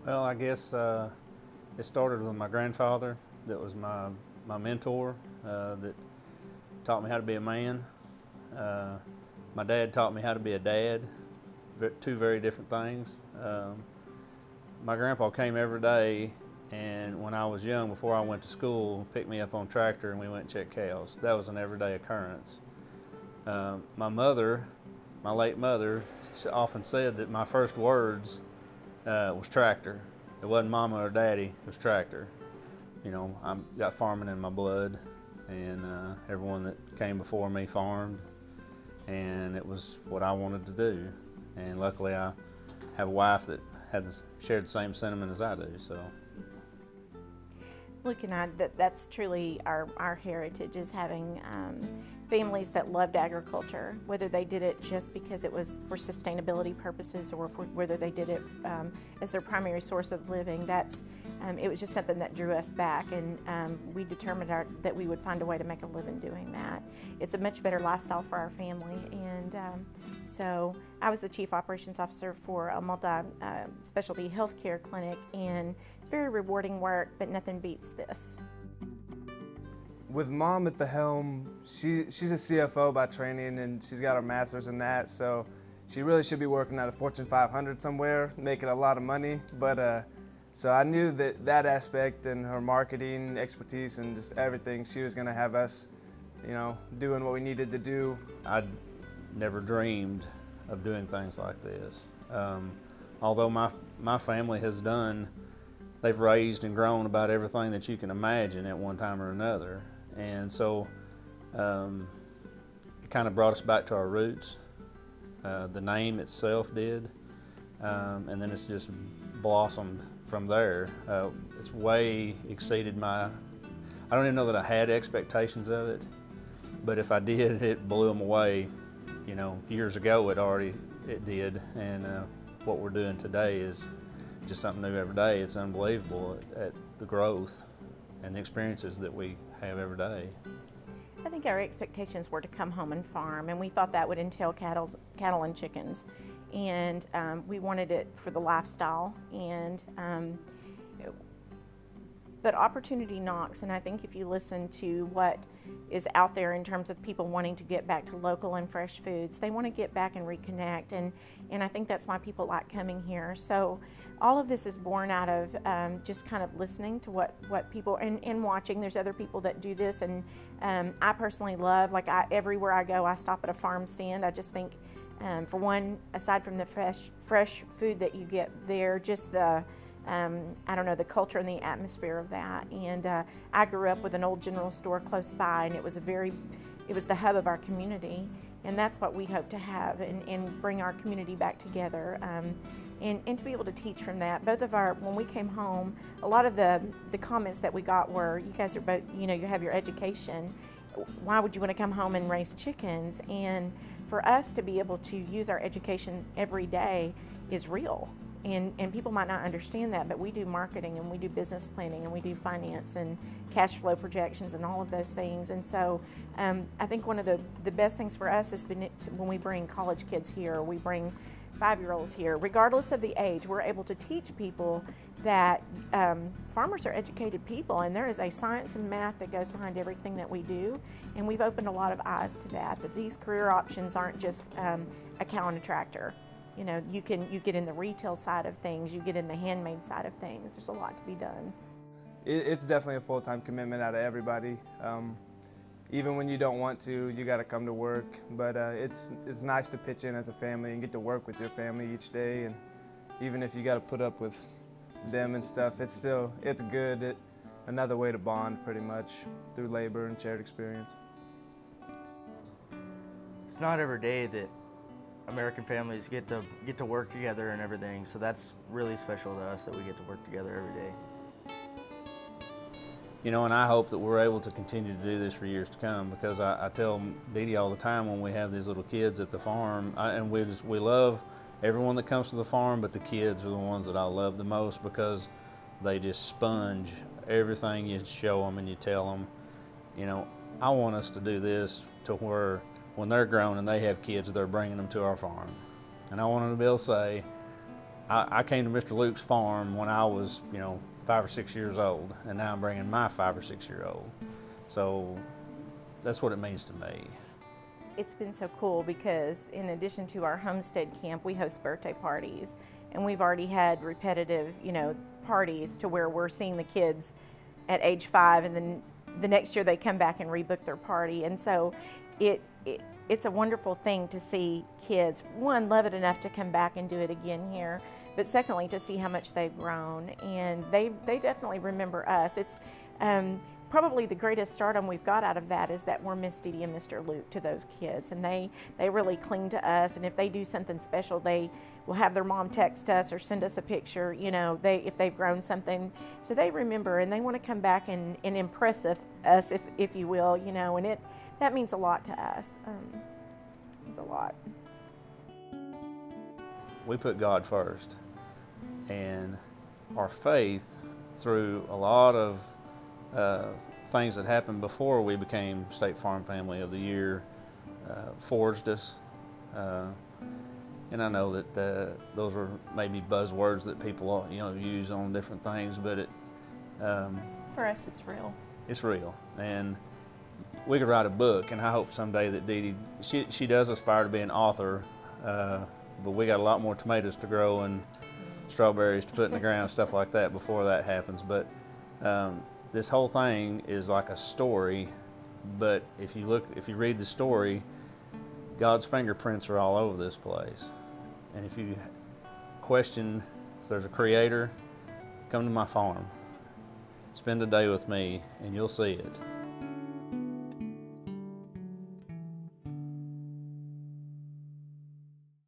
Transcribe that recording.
Well, I guess it started with my grandfather. That was my mentor that taught me how to be a man. Uh, my dad taught me how to be a dad. Two very different things. My grandpa came every day, and when I was young, before I went to school, picked me up on tractor and we went and checked cows. That was an everyday occurrence. My mother, my late mother, she often said that my first words was tractor. It wasn't mama or daddy, it was tractor. You know, I got farming in my blood, and everyone that came before me farmed, and it was what I wanted to do. And luckily I have a wife that shared the same sentiment as I do, so. Looking at that, that's truly our heritage, is having families that loved agriculture, whether they did it just because it was for sustainability purposes or whether they did it as their primary source of living. It was just something that drew us back, and we determined that we would find a way to make a living doing that. It's a much better lifestyle for our family, and so I was the chief operations officer for a multi-specialty healthcare clinic, and it's very rewarding work, but nothing beats this. With Mom at the helm, she's a CFO by training, and she's got her master's in that, so she really should be working at a Fortune 500 somewhere, making a lot of money. But so I knew that aspect and her marketing expertise and just everything, she was going to have us, you know, doing what we needed to do. I'd never dreamed of doing things like this. Although my family has they've raised and grown about everything that you can imagine at one time or another. And so it kind of brought us back to our roots. The name itself did, and then it's just blossomed from there. It's way exceeded I don't even know that I had expectations of it, but if I did, it blew them away. You know, years ago it did, and what we're doing today is just something new every day. It's unbelievable at the growth and the experiences that we have every day. I think our expectations were to come home and farm, and we thought that would entail cattle and chickens, and we wanted it for the lifestyle. And but opportunity knocks, and I think if you listen to what is out there in terms of people wanting to get back to local and fresh foods, they want to get back and reconnect, and I think that's why people like coming here. So all of this is born out of just kind of listening to what people, and watching. There's other people that do this, and I personally love, everywhere I go, I stop at a farm stand. I just think, for one, aside from the fresh food that you get there, just the I don't know, the culture and the atmosphere of that. And I grew up with an old general store close by, and it was the hub of our community, and that's what we hope to have and bring our community back together. And to be able to teach from that. When we came home, a lot of the comments that we got were, you guys are both, you know, you have your education. Why would you want to come home and raise chickens? And for us to be able to use our education every day is real. And people might not understand that, but we do marketing, and we do business planning, and we do finance and cash flow projections and all of those things. And so I think one of the best things for us has been when we bring college kids here, or we bring 5-year-olds here, regardless of the age, we're able to teach people that farmers are educated people, and there is a science and math that goes behind everything that we do. And we've opened a lot of eyes to that these career options aren't just a cow and a tractor. You know, you get in the retail side of things, you get in the handmade side of things. There's a lot to be done. It's definitely a full-time commitment out of everybody. Even when you don't want to, you got to come to work. But it's nice to pitch in as a family and get to work with your family each day. And even if you got to put up with them and stuff, it's good. Another way to bond, pretty much, through labor and shared experience. It's not every day that American families get to work together and everything, so that's really special to us that we get to work together every day. You know, and I hope that we're able to continue to do this for years to come, because I tell Deede all the time when we have these little kids at the farm, and we love everyone that comes to the farm, but the kids are the ones that I love the most, because they just sponge everything you show them and you tell them. You know, I want us to do this to where when they're grown and they have kids, they're bringing them to our farm. And I want them to be able to say, I came to Mr. Luke's farm when I was, 5 or 6 years old, and now I'm bringing my 5 or 6 year old. So that's what it means to me. It's been so cool because in addition to our homestead camp, we host birthday parties, and we've already had repetitive, parties to where we're seeing the kids at age 5, and then the next year they come back and rebook their party. And so it's a wonderful thing to see kids, one, love it enough to come back and do it again here, but secondly, to see how much they've grown, and they definitely remember us. It's probably the greatest stardom we've got out of that is that we're Miss Deede and Mr. Luke to those kids, and they really cling to us, and if they do something special, they will have their mom text us or send us a picture, if they've grown something. So they remember, and they want to come back and impress us, if you will, and that means a lot to us. It's a lot. We put God first, and our faith, through a lot of things that happened before we became State Farm Family of the Year, forged us. And I know that those are maybe buzzwords that people use on different things, but For us, it's real. It's real, and we could write a book, and I hope someday that Deede, she does aspire to be an author, but we got a lot more tomatoes to grow and strawberries to put in the ground, stuff like that before that happens. But this whole thing is like a story, but if you read the story, God's fingerprints are all over this place. And if you question if there's a creator, come to my farm. Spend a day with me and you'll see it.